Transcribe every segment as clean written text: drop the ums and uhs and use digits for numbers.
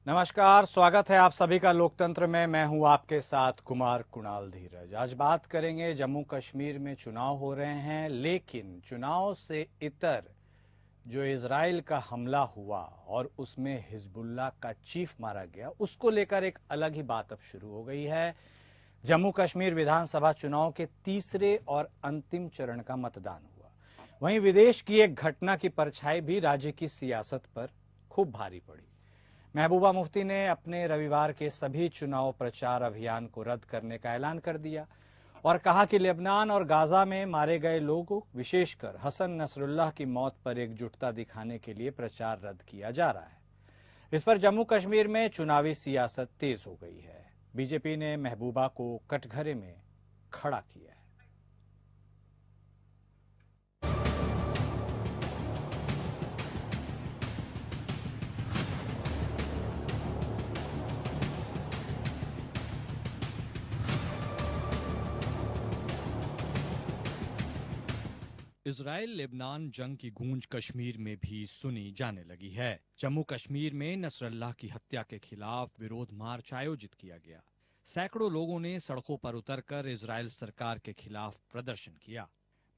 नमस्कार, स्वागत है आप सभी का लोकतंत्र में। मैं हूं आपके साथ कुमार कुणाल धीरज। आज बात करेंगे, जम्मू कश्मीर में चुनाव हो रहे हैं, लेकिन चुनाव से इतर जो इजराइल का हमला हुआ और उसमें हिजबुल्लाह का चीफ मारा गया, उसको लेकर एक अलग ही बात अब शुरू हो गई है। जम्मू कश्मीर विधानसभा चुनाव के तीसरे और अंतिम चरण का मतदान हुआ। वहीं विदेश की एक घटना की परछाई भी राज्य की सियासत पर खूब भारी पड़ी। महबूबा मुफ्ती ने अपने रविवार के सभी चुनाव प्रचार अभियान को रद्द करने का ऐलान कर दिया और कहा कि लेबनान और गाजा में मारे गए लोगों, विशेषकर हसन नसरुल्लाह की मौत पर एकजुटता दिखाने के लिए प्रचार रद्द किया जा रहा है। इस पर जम्मू कश्मीर में चुनावी सियासत तेज हो गई है। बीजेपी ने महबूबा को कटघरे में खड़ा किया है। इजराइल लेबनान जंग की गूंज कश्मीर में भी सुनी जाने लगी है। जम्मू कश्मीर में नसरल्लाह की हत्या के खिलाफ विरोध मार्च आयोजित किया गया। सैकड़ों लोगों ने सड़कों पर उतरकर इजराइल सरकार के खिलाफ प्रदर्शन किया।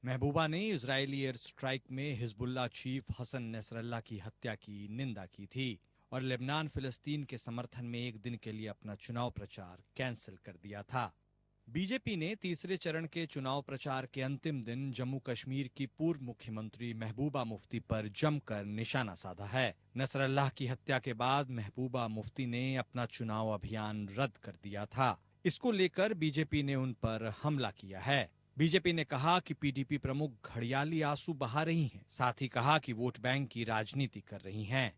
महबूबा ने इजरायली एयर स्ट्राइक में हिजबुल्लाह चीफ हसन नसरल्लाह की हत्या की निंदा की थी और लेबनान फिलिस्तीन के समर्थन में एक दिन के लिए अपना चुनाव प्रचार कैंसिल कर दिया था। बीजेपी ने तीसरे चरण के चुनाव प्रचार के अंतिम दिन जम्मू कश्मीर की पूर्व मुख्यमंत्री महबूबा मुफ्ती पर जमकर निशाना साधा है। नसरल्लाह की हत्या के बाद महबूबा मुफ्ती ने अपना चुनाव अभियान रद्द कर दिया था। इसको लेकर बीजेपी ने उन पर हमला किया है। बीजेपी ने कहा कि पीडीपी प्रमुख घड़ियाली आंसू बहा रही हैं, साथ ही कहा कि वोट बैंक की राजनीति कर रही हैं।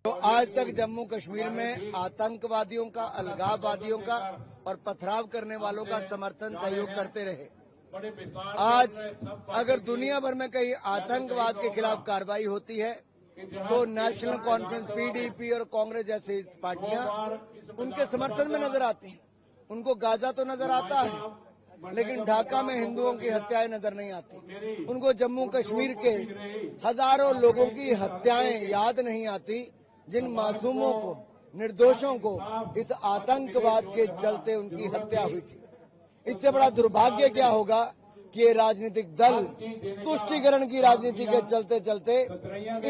तो आज तक जम्मू कश्मीर में आतंकवादियों का, अलगाववादियों का और पथराव करने वालों का समर्थन सहयोग करते रहे। आज अगर दुनिया भर में कहीं आतंकवाद के खिलाफ कार्रवाई होती है तो नेशनल कॉन्फ्रेंस, पीडीपी और कांग्रेस जैसी पार्टियां उनके समर्थन में नजर आती हैं। उनको गाजा तो नजर आता है, लेकिन ढाका में हिंदुओं की हत्याएं नजर नहीं आती। उनको जम्मू कश्मीर के हजारों लोगों की हत्याएं याद नहीं आती, जिन मासूमों को, निर्दोषों को इस आतंकवाद के चलते उनकी हत्या हुई थी। इससे बड़ा दुर्भाग्य क्या होगा कि ये राजनीतिक दल तुष्टीकरण की राजनीति के चलते चलते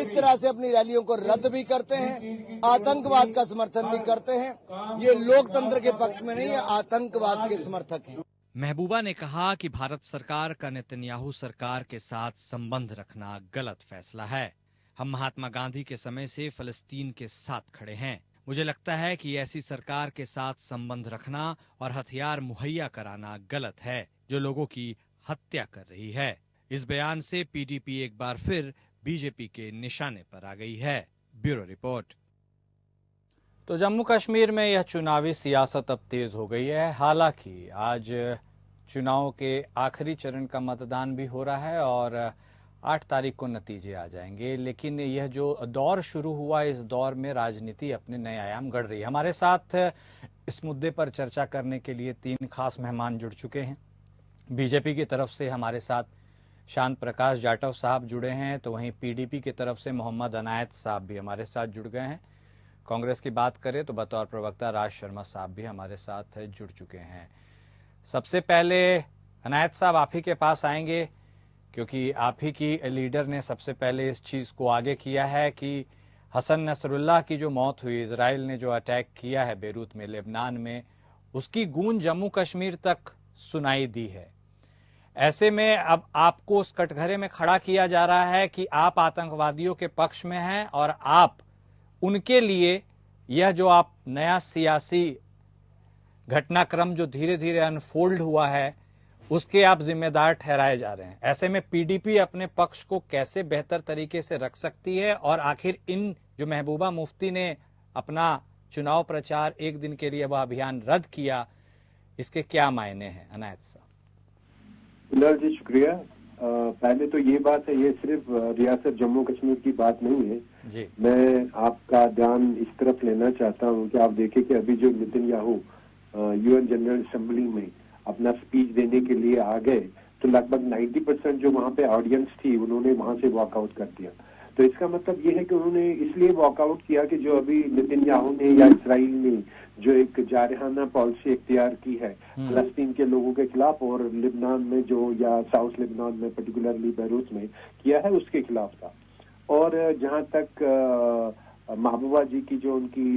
इस तरह से अपनी रैलियों को रद्द भी करते हैं, आतंकवाद का समर्थन भी करते हैं। ये लोकतंत्र के पक्ष में नहीं है, आतंकवाद के समर्थक हैं। महबूबा ने कहा कि भारत सरकार का नेतन्याहू सरकार के साथ संबंध रखना गलत फैसला है। हम महात्मा गांधी के समय से फलस्तीन के साथ खड़े हैं। मुझे लगता है कि ऐसी सरकार के साथ संबंध रखना और हथियार मुहैया कराना गलत है, जो लोगों की हत्या कर रही है। इस बयान से पीडीपी एक बार फिर बीजेपी के निशाने पर आ गई है। Bureau report. तो जम्मू कश्मीर में यह चुनावी सियासत अब तेज हो गई है। हालांकि आज चुनाव के आखिरी चरण का मतदान भी हो रहा है और 8 तारीख को नतीजे आ जाएंगे, लेकिन यह जो दौर शुरू हुआ, इस दौर में राजनीति अपने नए आयाम गढ़ रही है। हमारे साथ इस मुद्दे पर चर्चा करने के लिए 3 खास मेहमान जुड़ चुके हैं। बीजेपी की तरफ से हमारे साथ शांत प्रकाश जाटव साहब जुड़े हैं, तो वहीं पीडीपी की तरफ से मोहम्मद अनायत साहब भी हमारे साथ जुड़ गए हैं। कांग्रेस की बात करें तो बतौर प्रवक्ता राज शर्मा साहब भी हमारे साथ जुड़ चुके हैं। सबसे पहले अनायत साहब आप ही के पास आएंगे, क्योंकि आप ही की लीडर ने सबसे पहले इस चीज़ को आगे किया है कि हसन नसरुल्लाह की जो मौत हुई, इजराइल ने जो अटैक किया है बेरूत में, लेबनान में, उसकी गूंज जम्मू कश्मीर तक सुनाई दी है। ऐसे में अब आपको उस कटघरे में खड़ा किया जा रहा है कि आप आतंकवादियों के पक्ष में हैं और आप उनके लिए यह जो आप नया सियासी घटनाक्रम जो धीरे धीरे अनफोल्ड हुआ है, उसके आप जिम्मेदार ठहराए जा रहे हैं। ऐसे में पीडीपी अपने पक्ष को कैसे बेहतर तरीके से रख सकती है, और आखिर इन जो महबूबा मुफ्ती ने अपना चुनाव प्रचार एक दिन के लिए वह अभियान रद्द किया, इसके क्या मायने हैं? अनायत साहब। जी शुक्रिया। पहले तो ये बात है, ये सिर्फ रियासत जम्मू कश्मीर की बात नहीं है जी। मैं आपका ध्यान इस तरफ लेना चाहता हूँ कि आप देखें कि अभी जो नेतन्याहू यूएन जनरल असेंबली में अपना स्पीच देने के लिए आ गए, तो लगभग 90% जो वहां पे ऑडियंस थी उन्होंने वहां से वॉकआउट कर दिया। तो तो इसका मतलब ये है कि उन्होंने इसलिए वॉकआउट किया कि जो अभी नेतन्याहू ने या इसराइल ने जो एक जारहाना पॉलिसी इख्तियार की है फलस्तीन के लोगों के खिलाफ और लिबनान में जो या साउथ लिबनान में पर्टिकुलरली बैरूत में किया है उसके खिलाफ था। और जहां तक महबूबा जी की जो उनकी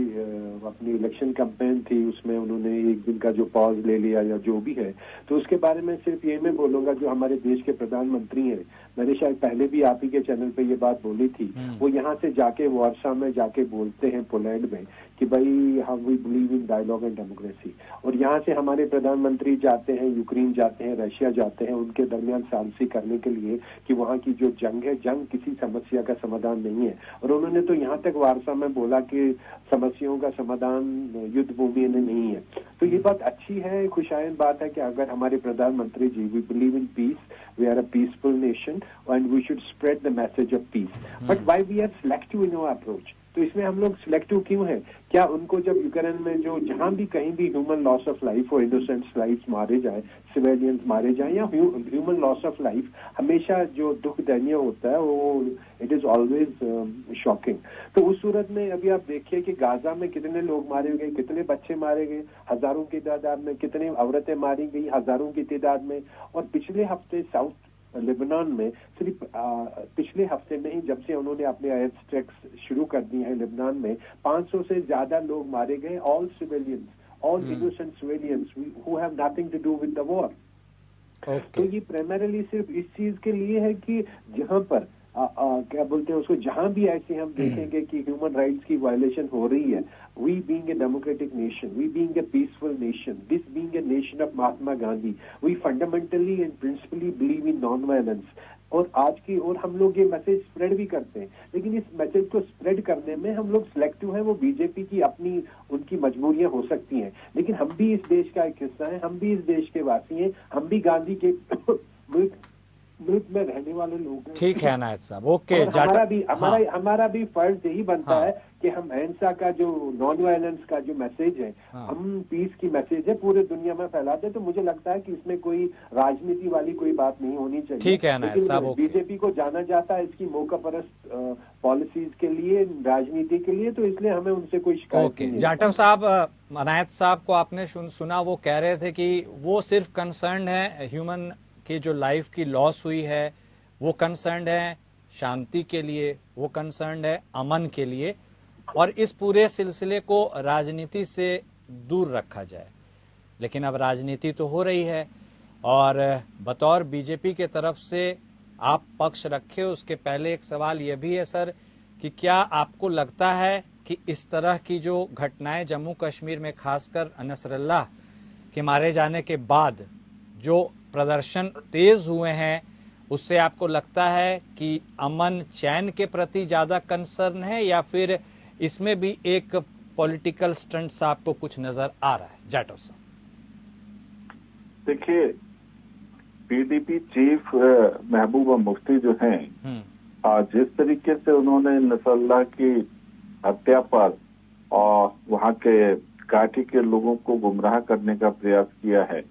अपनी इलेक्शन कैंपेन थी उसमें उन्होंने एक दिन का जो पॉज ले लिया या जो भी है, तो उसके बारे में सिर्फ ये मैं बोलूंगा, जो हमारे देश के प्रधानमंत्री हैं, मैंने शायद पहले भी आप ही के चैनल पे ये बात बोली थी, वो यहाँ से जाके वार्सा में जाके बोलते हैं पोलैंड में कि भाई हम we believe in dialogue and democracy, और यहाँ से हमारे प्रधानमंत्री जाते हैं यूक्रेन जाते हैं, रशिया जाते हैं, उनके दरमियान सालसी करने के लिए कि वहाँ की जो जंग है, जंग किसी समस्या का समाधान नहीं है। और उन्होंने तो यहाँ तक वार्सा में बोला कि समस्याओं का समाधान युद्ध भूमि में नहीं है। तो ये बात अच्छी है, खुशायन बात है कि अगर हमारे प्रधानमंत्री ji we believe in peace, we are a peaceful nation and we should spread the message of peace, but why we are selective in our approach. तो इसमें हम लोग सिलेक्टिव क्यों हैं? क्या उनको जब यूक्रेन में जो जहां भी कहीं भी ह्यूमन लॉस ऑफ लाइफ हो, इनोसेंट्स लाइफ मारे जाए, सिविलियंस मारे जाए, या ह्यूमन लॉस ऑफ लाइफ हमेशा जो दुख दैनीय होता है वो इट इज ऑलवेज शॉकिंग। तो उस सूरत में अभी आप देखिए कि गाजा में कितने लोग मारे गए, कितने बच्चे मारे गए हजारों की तादाद में, कितनी औरतें मारी गई हजारों की तादाद में। और पिछले हफ्ते साउथ लेबनान में सिर्फ पिछले हफ्ते में ही जब से उन्होंने अपने एयर स्ट्राइक्स शुरू कर दी है लेबनान में 500 से ज्यादा लोग मारे गए, all civilians, all innocent civilians who have nothing to do with the war. तो ये प्राइमरीली सिर्फ इस चीज के लिए है कि जहां पर क्या बोलते हैं उसको, जहां भी ऐसे हम देखेंगे कि ह्यूमन राइट्स की वायलेशन हो रही है, we being a democratic nation, we being a peaceful nation, this being a nation of Mahatma Gandhi, we fundamentally and principally believe in non-violence। और आज की और हम लोग ये मैसेज स्प्रेड भी करते हैं, लेकिन इस मैसेज को स्प्रेड करने में हम लोग सिलेक्टिव हैं। वो बीजेपी की अपनी उनकी मजबूरियां हो सकती हैं, लेकिन हम भी इस देश का एक हिस्सा हैं, हम भी इस देश के वासी हैं, हम भी गांधी के मुल्क में रहने वाले लोग हैं। ठीक है अनायत साहब, ओके। हमारा भी फर्ज यही बनता है कि हम अहिंसा का जो नॉन वायलेंस का जो मैसेज है, हम पीस की मैसेज है पूरे दुनिया में फैलाते। तो मुझे लगता है कि इसमें कोई राजनीति वाली कोई बात नहीं होनी चाहिए। ठीक है अनायत साहब, बीजेपी को जाना जाता है इसकी मौका परस्त पॉलिसीज के लिए, राजनीति के लिए, तो इसलिए हमें उनसे कोई शिकायत नहीं है। जाटव साहब, अनायत साहब को आपने सुना, वो कह रहे थे कि वो सिर्फ कंसर्न है ह्यूमन की जो लाइफ की लॉस हुई है, वो कंसर्न है शांति के लिए, वो कंसर्न है अमन के लिए, और इस पूरे सिलसिले को राजनीति से दूर रखा जाए। लेकिन अब राजनीति तो हो रही है, और बतौर बीजेपी के तरफ से आप पक्ष रखे, उसके पहले एक सवाल यह भी है सर कि क्या आपको लगता है कि इस तरह की जो घटनाएं जम्मू कश्मीर में खासकर नसरल्लाह के मारे जाने के बाद जो प्रदर्शन तेज हुए हैं, उससे आपको लगता है कि अमन चैन के प्रति ज्यादा कंसर्न है, या फिर इसमें भी एक पॉलिटिकल स्टंट्स आपको कुछ नजर आ रहा है? जाटव साहब देखिए, पीडीपी चीफ महबूबा मुफ्ती जो हैं, जिस तरीके से उन्होंने नसरल्लाह की हत्या पर और वहां के घाटी के लोगों को गुमराह करने का प्रयास किया है,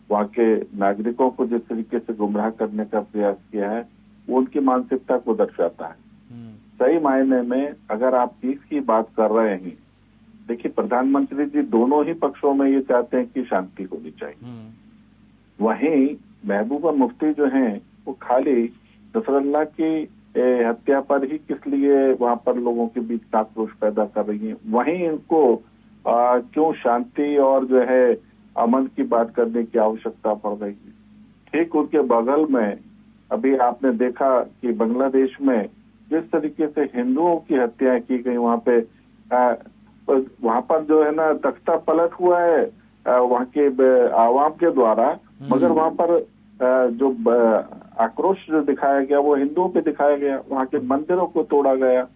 वहाँ के नागरिकों को जिस तरीके से गुमराह करने का प्रयास किया है, वो उनकी मानसिकता को दर्शाता है। सही मायने में अगर आप पीस की बात कर रहे हैं, देखिए प्रधानमंत्री जी दोनों ही पक्षों में ये चाहते हैं कि शांति होनी चाहिए। वहीं महबूबा मुफ्ती जो हैं वो खाली नसरल्लाह की हत्या पर ही किस लिए वहां पर लोगों के बीच आक्रोश पैदा कर रही हैं, वहीं इनको क्यों शांति और जो है अमन की बात करने की आवश्यकता पड़ रही है। ठीक उनके बगल में अभी आपने देखा कि बांग्लादेश में जिस तरीके से हिंदुओं की हत्याएं की गई, वहां पर जो है ना तख्ता पलट हुआ है वहां के आवाम के द्वारा, मगर वहां पर जो आक्रोश जो दिखाया गया वो हिंदुओं पे दिखाया गया, वहां के मंदिरों को तोड़ा गया,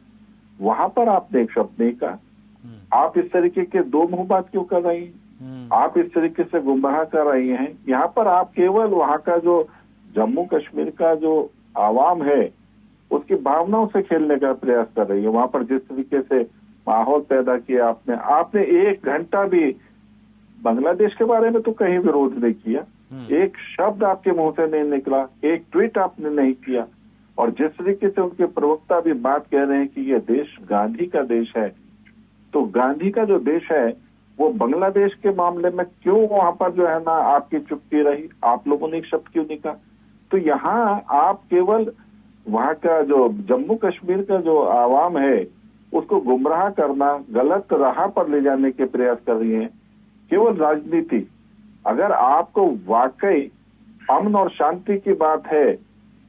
वहां पर आपने एक शब्द नहीं कहा। आप इस तरीके के दो मुंह बात क्यों कर रही हैं? आप इस तरीके से गुमराह कर रही हैं। यहाँ पर आप केवल वहां का जो जम्मू कश्मीर का जो आवाम है उसकी भावनाओं से खेलने का प्रयास कर रही है। वहां पर जिस तरीके से माहौल पैदा किया आपने 1 घंटा भी बांग्लादेश के बारे में तो कहीं विरोध नहीं किया, एक शब्द आपके मुंह से नहीं निकला, एक ट्वीट आपने नहीं किया। और जिस तरीके से उनके प्रवक्ता भी बात कह रहे हैं कि यह देश गांधी का देश है, तो गांधी का जो देश है वो बांग्लादेश के मामले में क्यों वहां पर जो है ना आपकी चुप्पी रही, आप लोगों ने एक शब्द क्यों नहीं कहा? तो यहाँ आप केवल वहां का जो जम्मू कश्मीर का जो आवाम है उसको गुमराह करना, गलत राह पर ले जाने के प्रयास कर रही हैं, केवल राजनीति। अगर आपको वाकई अमन और शांति की बात है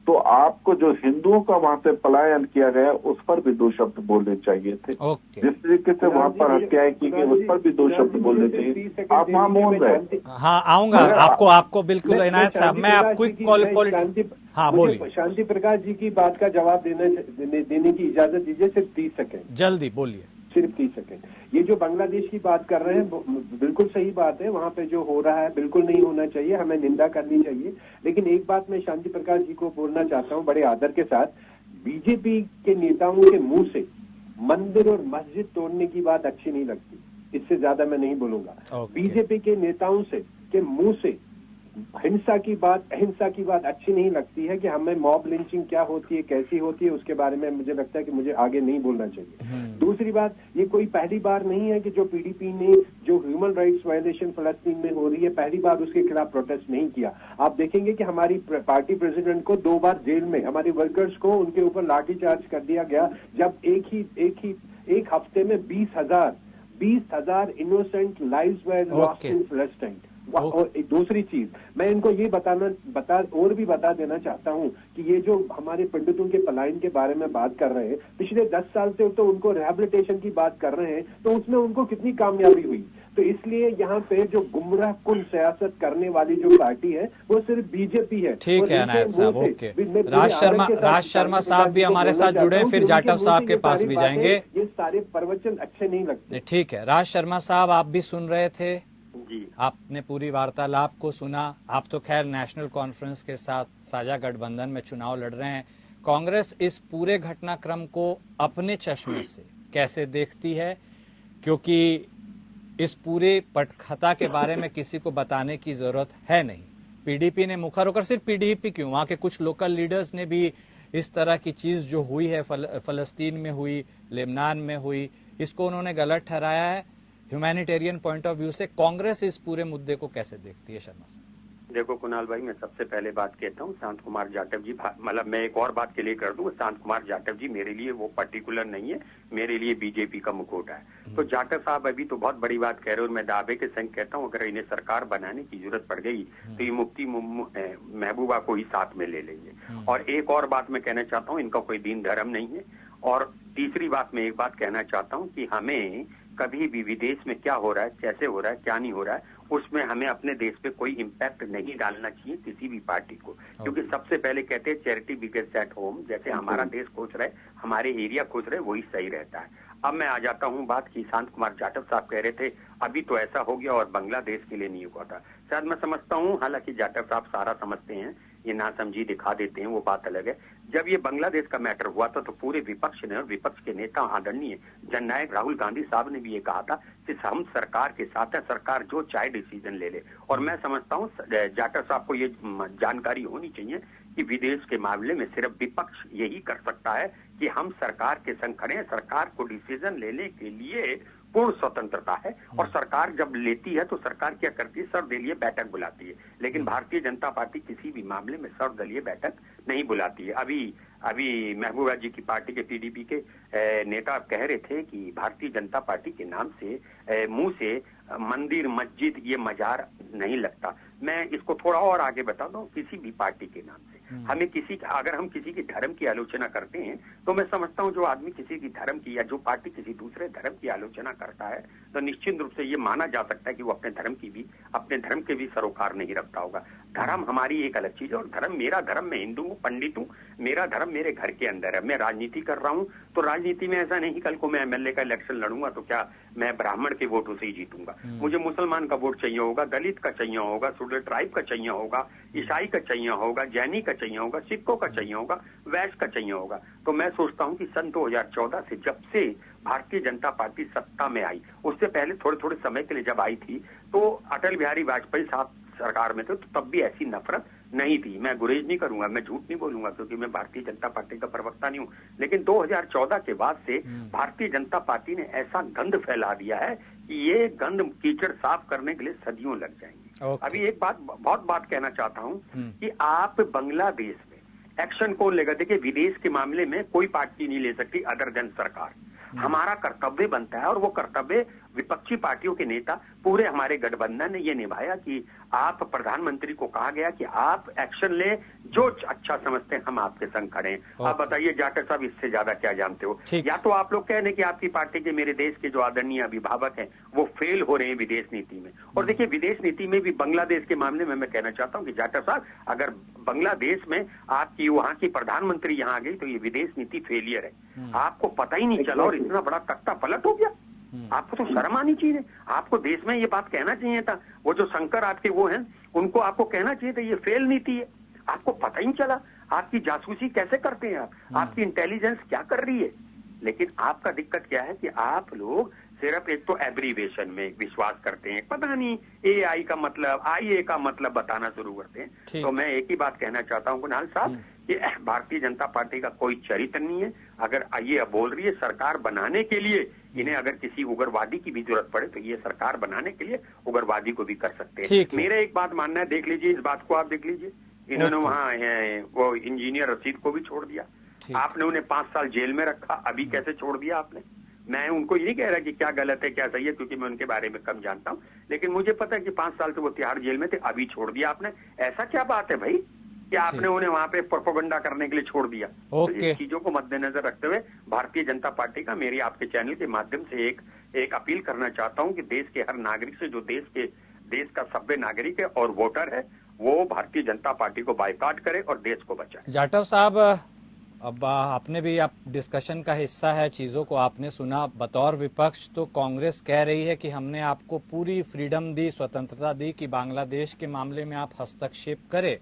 तो आपको जो हिंदुओं का वहां से पलायन किया गया उस पर भी 2 शब्द बोलने चाहिए थे। जिस तरीके से वहां पर हत्याएं की गई उस पर भी 2 शब्द बोलने चाहिए। आप वहां मौन रहे। हाँ, आऊंगा आपको बिल्कुल इनायत साहब, मैं आपको हाँ बोलिए। शांति प्रकाश जी की बात का जवाब देने की इजाजत दीजिए, सिर्फ 30 सेकंड। जल्दी बोलिए, सिर्फ 30 सेकंड। ये जो बांग्लादेश की बात कर रहे हैं बिल्कुल सही बात है, वहां पे जो हो रहा है बिल्कुल नहीं होना चाहिए, हमें निंदा करनी चाहिए। लेकिन एक बात मैं शांति प्रकाश जी को बोलना चाहता हूं बड़े आदर के साथ, बीजेपी के नेताओं के मुंह से मंदिर और मस्जिद तोड़ने की बात अच्छी नहीं लगती, इससे ज्यादा मैं नहीं बोलूंगा। बीजेपी के नेताओं से के मुंह से हिंसा की बात, अहिंसा की बात अच्छी नहीं लगती है कि हमें मॉब लिंचिंग क्या होती है, कैसी होती है, उसके बारे में मुझे लगता है कि मुझे आगे नहीं बोलना चाहिए। दूसरी बात, ये कोई पहली बार नहीं है कि जो पीडीपी ने जो ह्यूमन राइट्स वायलेशन फलस्तीन में हो रही है, पहली बार उसके खिलाफ प्रोटेस्ट नहीं किया। आप देखेंगे कि हमारी पार्टी प्रेसिडेंट को 2 बार जेल में, हमारी वर्कर्स को उनके ऊपर लाठीचार्ज कर दिया गया, जब एक हफ्ते में 20,000 innocent lives were lost in फलस्तीन। और एक दूसरी चीज मैं इनको ये बता देना चाहता हूं कि ये जो हमारे पंडितों के पलायन के बारे में बात कर रहे हैं, पिछले 10 साल से तो उनको रिहेबिलिटेशन की बात कर रहे हैं, तो उसमें उनको कितनी कामयाबी हुई। तो इसलिए यहाँ पे जो गुमराह कुन सियासत करने वाली जो पार्टी है वो सिर्फ बीजेपी है। ठीक है अनायत साहब, ओके। राज शर्मा साहब भी हमारे साथ जुड़े, फिर जाटव साहब के पास भी जाएंगे। ये सारे प्रवचन अच्छे नहीं लगते। ठीक है, राज शर्मा साहब आप भी सुन रहे थे जी, आपने पूरी वार्तालाप को सुना। आप तो खैर नेशनल कॉन्फ्रेंस के साथ साझा गठबंधन में चुनाव लड़ रहे हैं। कांग्रेस इस पूरे घटनाक्रम को अपने चश्मे से कैसे देखती है, क्योंकि इस पूरे पटकथा के बारे में किसी को बताने की जरूरत है नहीं। पीडीपी ने मुखर होकर, सिर्फ पीडीपी क्यों, वहां के कुछ लोकल लीडर्स ने भी इस तरह की चीज जो हुई है फलस्तीन में हुई, लेबनान में हुई, इसको उन्होंने गलत ठहराया है। ह्यूमैनिटेरियन पॉइंट ऑफ व्यू से कांग्रेस इस पूरे मुद्दे को कैसे देखती है? शर्मा साहब देखो कुणाल भाई, मैं सबसे पहले बात कहता हूँ, शांत कुमार जाटव जी, मतलब मैं एक और बात के लिए कर दूं, शांत कुमार जाटव जी मेरे लिए वो पर्टिकुलर नहीं है, मेरे लिए बीजेपी का मुखौटा है। तो जाटव साहब अभी तो बहुत बड़ी बात कह रहे हो, और मैं दावे के संग कहता हूँ अगर इन्हें सरकार बनाने की जरूरत पड़ गई तो ये मुफ्ती महबूबा को ही साथ में ले लेंगे। और एक और बात मैं कहना चाहता हूँ, इनका कोई दीन धर्म नहीं है। और तीसरी बात मैं एक बात कहना चाहता हूँ कि हमें कभी भी विदेश में क्या हो रहा है, कैसे हो रहा है, क्या नहीं हो रहा है, उसमें हमें अपने देश पे कोई इम्पैक्ट नहीं डालना चाहिए किसी भी पार्टी को। क्योंकि सबसे पहले कहते हैं चैरिटी बिगेस्ट एट होम, जैसे हमारा देश खुश रहे, हमारे एरिया खुश रहे, वही सही रहता है। अब मैं आ जाता हूँ बात की, शांत कुमार जाटव साहब कह रहे थे अभी तो ऐसा हो गया और बांग्लादेश के लिए नहीं हुआ था। शायद मैं समझता हूँ, हालांकि जाटव साहब सारा समझते हैं, ये नासमझी दिखा देते हैं, वो बात अलग है। जब ये बांग्लादेश का मैटर हुआ था तो पूरे विपक्ष ने और विपक्ष के नेता आदरणीय जननायक राहुल गांधी साहब ने भी ये कहा था कि हम सरकार के साथ है, सरकार जो चाहे डिसीजन ले ले। और मैं समझता हूँ जाटव साहब को ये जानकारी होनी चाहिए कि विदेश के मामले में सिर्फ विपक्ष यही कर सकता है कि हम सरकार के संग खड़े हैं, सरकार को डिसीजन लेने के लिए पूर्ण स्वतंत्रता है। और सरकार जब लेती है तो सरकार क्या करती है, सर्वदलीय बैठक बुलाती है। लेकिन भारतीय जनता पार्टी किसी भी मामले में सर्वदलीय बैठक नहीं बुलाती है। अभी महबूबा जी की पार्टी के पीडीपी के नेता कह रहे थे कि भारतीय जनता पार्टी के नाम से मुंह से मंदिर मस्जिद ये मजार नहीं लगता। मैं इसको थोड़ा और आगे बता दूं, किसी भी पार्टी के नाम से हमें अगर हम किसी की धर्म की आलोचना करते हैं तो मैं समझता हूं जो आदमी किसी की धर्म की या जो पार्टी किसी दूसरे धर्म की आलोचना करता है तो निश्चित रूप से ये माना जा सकता है कि वो अपने धर्म के भी सरोकार नहीं रखता होगा। धर्म हमारी एक अलग चीज है, और धर्म मेरा धर्म, मैं हिंदू हूँ, पंडित हूँ, मेरा धर्म मेरे घर के अंदर है। मैं राजनीति कर रहा हूँ तो राजनीति में ऐसा नहीं कल को मैं एमएलए का इलेक्शन लड़ूंगा तो क्या मैं ब्राह्मण के वोटों से ही जीतूंगा। मुझे मुसलमान का वोट चाहिए होगा, दलित का चाहिए होगा, शेड्यूल्ड ट्राइब का चाहिए होगा, ईसाई का चाहिए होगा, जैनी का चाहिए होगा, सिखों का चाहिए होगा, वैश्य का चाहिए होगा। तो मैं सोचता हूँ कि सन 2014 से जब से भारतीय जनता पार्टी सत्ता में आई, उससे पहले थोड़े समय के लिए जब आई थी तो अटल बिहारी वाजपेयी साहब सरकार में थे तो तब भी ऐसी नफरत नहीं थी। मैं गुरेज नहीं करूंगा, मैं झूठ नहीं बोलूंगा, क्योंकि मैं भारतीय जनता पार्टी का प्रवक्ता नहीं हूं। लेकिन 2014 के बाद से भारतीय जनता पार्टी ने ऐसा गंद फैला दिया है कि ये गंद कीचड़ साफ करने के लिए सदियों लग जाएंगे। अभी एक बहुत बात कहना चाहता हूं कि आप बांग्लादेश में एक्शन कौन लेगा? देखिए, विदेश के मामले में कोई पार्टी नहीं ले सकती अदर देन सरकार। हमारा कर्तव्य बनता है, और वो कर्तव्य विपक्षी पार्टियों के नेता पूरे हमारे गठबंधन ने ये निभाया कि आप प्रधानमंत्री को कहा गया कि आप एक्शन ले, जो अच्छा समझते हैं हम आपके संग खड़े हैं। आप बताइए जाटव साहब, इससे ज्यादा क्या जानते हो? या तो आप लोग कह रहे कि आपकी पार्टी के, मेरे देश के जो आदरणीय अभिभावक हैं वो फेल हो रहे हैं विदेश नीति में। और देखिए, विदेश नीति में भी बांग्लादेश के मामले में मैं कहना चाहता हूँ कि जाटव साहब, अगर बांग्लादेश में आपकी वहां की प्रधानमंत्री यहाँ आ गई तो ये विदेश नीति फेलियर है। आपको पता ही नहीं चला और इतना बड़ा तख्ता पलट हो गया। आपको तो शर्म आनी चाहिए। आपको देश में ये बात कहना चाहिए था। वो जो शंकर आपके वो हैं, उनको आपको कहना चाहिए था ये फेल नीति है। आपको पता ही नहीं चला। आपकी जासूसी कैसे करते हैं आप? आपकी इंटेलिजेंस क्या कर रही है? लेकिन आपका दिक्कत क्या है कि आप लोग सिर्फ एक तो एब्रीवेशन में विश्वास करते हैं। पता नहीं AI का मतलब, IA का मतलब बताना शुरू करते हैं। तो मैं एक ही बात कहना चाहता हूँ कुणाल साहब कि भारतीय जनता पार्टी का कोई चरित्र नहीं है। अगर ये बोल रही है सरकार बनाने के लिए, इन्हें अगर किसी उग्रवादी की भी जरूरत पड़े तो ये सरकार बनाने के लिए उग्रवादी को भी कर सकते हैं। मेरा एक बात मानना है, देख लीजिए इस बात को, आप देख लीजिए, इन्होंने वहाँ वो इंजीनियर रशीद को भी छोड़ दिया। आपने उन्हें 5 साल जेल में रखा, अभी कैसे छोड़ दिया आपने? मैं उनको ये नहीं कह रहा कि क्या गलत है क्या सही है, क्योंकि मैं उनके बारे में कम जानता हूँ, लेकिन मुझे पता है कि 5 साल से वो तिहाड़ जेल में थे, अभी छोड़ दिया आपने। ऐसा क्या बात है भाई कि आपने उन्हें वहां पे प्रोपेगेंडा करने के लिए छोड़ दिया? तो इन चीजों को मद्देनजर रखते हुए भारतीय जनता पार्टी का, मेरी आपके चैनल के माध्यम से एक अपील करना चाहता हूँ कि देश के हर नागरिक से, जो देश का सभ्य नागरिक है और वोटर है, वो भारतीय जनता पार्टी को बायकॉट करे और देश को बचाए। जाटव साहब, अब आपने भी, आप डिस्कशन का हिस्सा है, चीज़ों को आपने सुना। बतौर विपक्ष तो कांग्रेस कह रही है कि हमने आपको पूरी फ्रीडम दी, स्वतंत्रता दी कि बांग्लादेश के मामले में आप हस्तक्षेप करें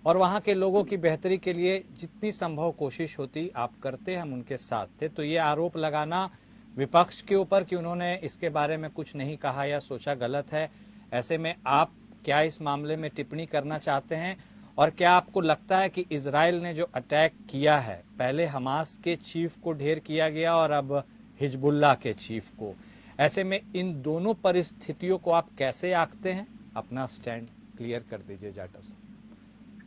और वहाँ के लोगों की बेहतरी के लिए जितनी संभव कोशिश होती आप करते, हम उनके साथ थे। तो ये आरोप लगाना विपक्ष के ऊपर कि उन्होंने इसके बारे में कुछ नहीं कहा या सोचा गलत है। ऐसे में आप क्या इस मामले में टिप्पणी करना चाहते हैं? और क्या आपको लगता है कि इजराइल ने जो अटैक किया है, पहले हमास के चीफ को ढेर किया गया और अब हिजबुल्लाह के चीफ को, ऐसे में इन दोनों परिस्थितियों को आप कैसे आंकते हैं? अपना स्टैंड क्लियर कर दीजिए जाटव साहब।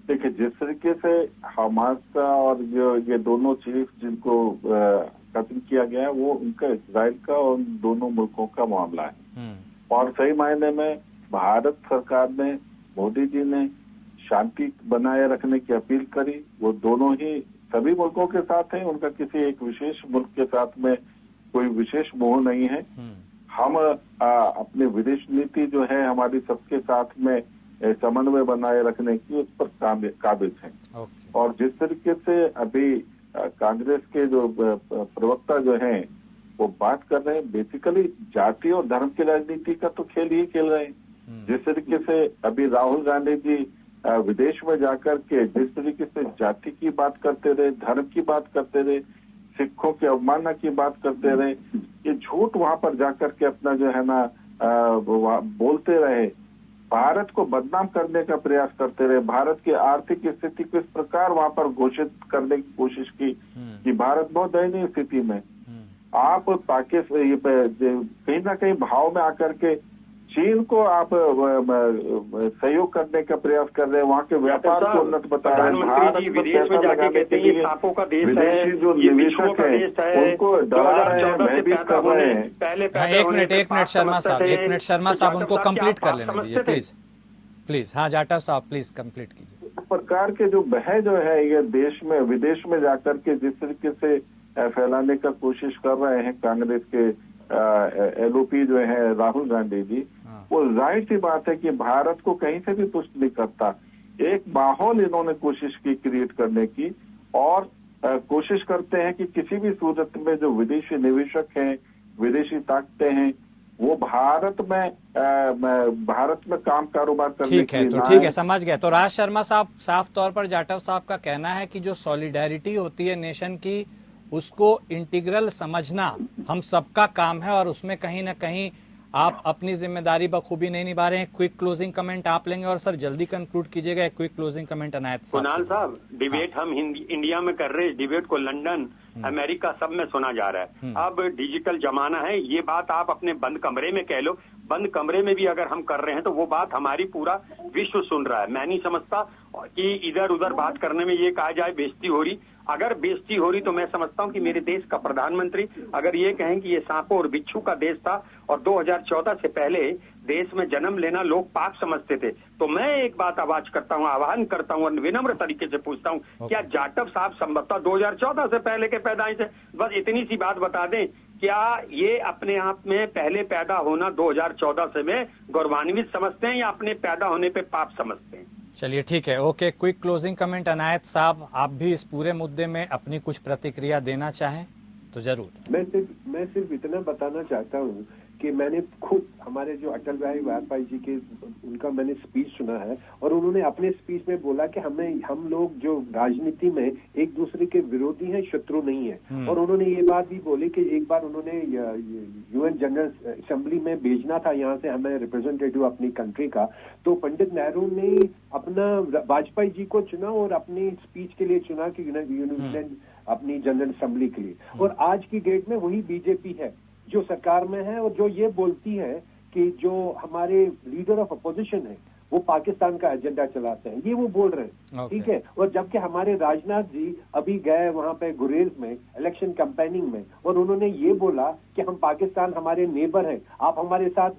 देखिए, जिस तरीके से हमास का और जो ये दोनों चीफ जिनको कत्ल किया गया है, वो उनका इजराइल का और दोनों मुल्कों का मामला है। और सही मायने में भारत सरकार ने, मोदी जी ने शांति बनाए रखने की अपील करी। वो दोनों ही सभी मुल्कों के साथ हैं, उनका किसी एक विशेष मुल्क के साथ में कोई विशेष मोह नहीं है। हम अपनी विदेश नीति जो है हमारी सबके साथ में समन्वय बनाए रखने की, उस पर काबिज हैं। और जिस तरीके से अभी कांग्रेस के जो प्रवक्ता जो हैं वो बात कर रहे हैं, बेसिकली जाति और धर्म की राजनीति का तो खेल ही खेल रहे हैं। जिस तरीके से अभी राहुल गांधी जी विदेश में जाकर के जिस तरीके से जाति की बात करते रहे, धर्म की बात करते रहे, सिखों की अवमानना की बात करते रहे, ये झूठ वहां पर जाकर के अपना जो है ना बोलते रहे, भारत को बदनाम करने का प्रयास करते रहे, भारत की आर्थिक स्थिति को इस प्रकार वहां पर घोषित करने की कोशिश की कि भारत बहुत दयनीय स्थिति में। आप पाकिस्तान कहीं ना कहीं भाव में आकर के चीन को आप सहयोग करने का प्रयास कर रहे हैं, वहाँ के व्यापार को उन्नत बता रहे हैं। भारत विदेश में जाके कहते हैं ये पापों का देश है, जो निवेशक है उनको डरा रहे हैं, भयभीत कर रहे हैं। एक मिनट शर्मा साहब उनको कंप्लीट कर लेने दीजिए प्लीज। हाँ जाटव साहब प्लीज कंप्लीट कीजिए। इस प्रकार के जो बह जो है ये देश में विदेश में जाकर के जिस तरीके से फैलाने का कोशिश कर रहे हैं कांग्रेस के LOP जो है राहुल गांधी जी, वो जाहिर सी बात है कि भारत को कहीं से भी तुष्ट नहीं करता। एक माहौल इन्होंने कोशिश की क्रिएट करने की, और कोशिश करते हैं कि किसी भी सूरत में जो विदेशी निवेशक हैं, विदेशी ताकतें हैं, वो भारत में काम कारोबार करने ठीक है, तो ठीक है, समझ गए। तो राज शर्मा साहब, साफ तौर पर जाटव साहब का कहना है कि जो सॉलिडेरिटी होती है नेशन की, उसको इंटीग्रल समझना हम सबका काम है और उसमें कहीं ना कहीं आप अपनी जिम्मेदारी बखूबी नहीं निभा रहे हैं। क्विक क्लोजिंग कमेंट आप लेंगे और सर जल्दी कंक्लूड कीजिएगा। एक क्विक क्लोजिंग कमेंट अनायत साहब। कुणाल साहब, डिबेट हम इंडिया में कर रहे हैं, डिबेट को लंदन, अमेरिका सब में सुना जा रहा है। अब डिजिटल जमाना है, ये बात आप अपने बंद कमरे में कह लो, बंद कमरे में भी अगर हम कर रहे हैं तो वो बात हमारी पूरा विश्व सुन रहा है। मैं नहीं समझता कि इधर उधर बात करने में ये कहा जाए बेइज्जती हो रही। अगर बेइज्जती हो रही तो मैं समझता हूं कि मेरे देश का प्रधानमंत्री अगर ये कहें कि ये सांपों और बिच्छू का देश था और 2014 से पहले देश में जन्म लेना लोग पाप समझते थे, तो मैं एक बात आवाज करता हूं, आह्वान करता हूं और विनम्र तरीके से पूछता हूं, क्या जाटव साहब संभवतः 2014 से पहले के पैदाइश है? बस इतनी सी बात बता दें, क्या ये अपने आप में पहले पैदा होना 2014 से में गौरवान्वित समझते हैं या अपने पैदा होने पे पाप समझते हैं? चलिए ठीक है, okay. Quick closing comment Anayat साहब, आप भी इस पूरे मुद्दे में अपनी कुछ प्रतिक्रिया देना चाहें तो जरूर। मैं सिर्फ इतना बताना चाहता हूँ कि मैंने खुद हमारे जो अटल बिहारी वाजपेयी जी के उनका मैंने स्पीच सुना है और उन्होंने अपने स्पीच में बोला कि हम लोग जो राजनीति में एक दूसरे के विरोधी हैं, शत्रु नहीं है। और उन्होंने ये बात भी बोली कि एक बार उन्होंने यूएन जनरल असेंबली में भेजना था यहाँ से हमें रिप्रेजेंटेटिव अपनी कंट्री का, तो पंडित नेहरू ने अपना वाजपेयी जी को चुना और अपनी स्पीच के लिए चुना कि यूएन अपनी जनरल असेंबली के लिए। और आज की डेट में वही बीजेपी है जो सरकार में है और जो ये बोलती है कि जो हमारे लीडर ऑफ अपोजिशन है वो पाकिस्तान का एजेंडा चलाते हैं, ये वो बोल रहे हैं। ठीक है। और जबकि हमारे राजनाथ जी अभी गए वहां पे गुरेज में इलेक्शन कैंपेनिंग में और उन्होंने ये बोला कि हम पाकिस्तान हमारे नेबर हैं, आप हमारे साथ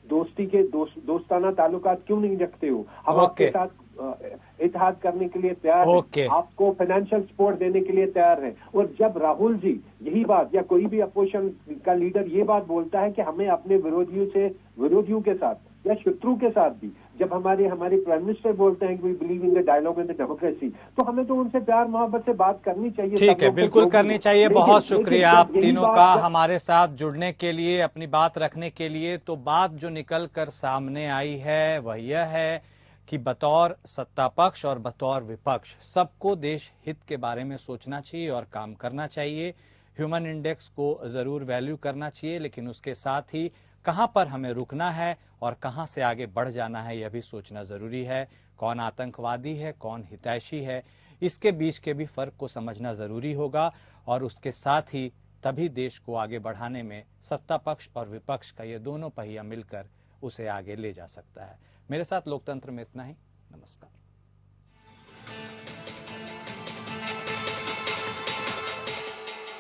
दोस्ताना ताल्लुकात क्यों नहीं रखते हो, हम आपके साथ इत्तेहाद करने के लिए तैयार हैं, आपको फाइनेंशियल सपोर्ट देने के लिए तैयार हैं। और जब राहुल जी यही बात या कोई भी अपोजिशन का लीडर ये बात बोलता है कि हमें अपने विरोधियों के साथ या शत्रु के साथ भी, जब हमारे प्राइम मिनिस्टर बोलते हैं कि we believe in the dialogue and the democracy, तो हमें तो उनसे प्यार मोहब्बत से बात करनी चाहिए। ठीक है, बिल्कुल करनी चाहिए। बहुत शुक्रिया आप तीनों का हमारे साथ जुड़ने के लिए, अपनी बात रखने के लिए। तो बात जो निकल कर सामने आई है वह यह है कि बतौर सत्ता पक्ष और बतौर विपक्ष सबको देश हित के बारे में सोचना चाहिए और काम करना चाहिए। ह्यूमन इंडेक्स को जरूर वैल्यू करना चाहिए, लेकिन उसके साथ ही कहां पर हमें रुकना है और कहां से आगे बढ़ जाना है यह भी सोचना जरूरी है। कौन आतंकवादी है, कौन हितैषी है, इसके बीच के भी फर्क को समझना जरूरी होगा। और उसके साथ ही तभी देश को आगे बढ़ाने में सत्ता पक्ष और विपक्ष का ये दोनों पहिया मिलकर उसे आगे ले जा सकता है। मेरे साथ लोकतंत्र में इतना ही। नमस्कार।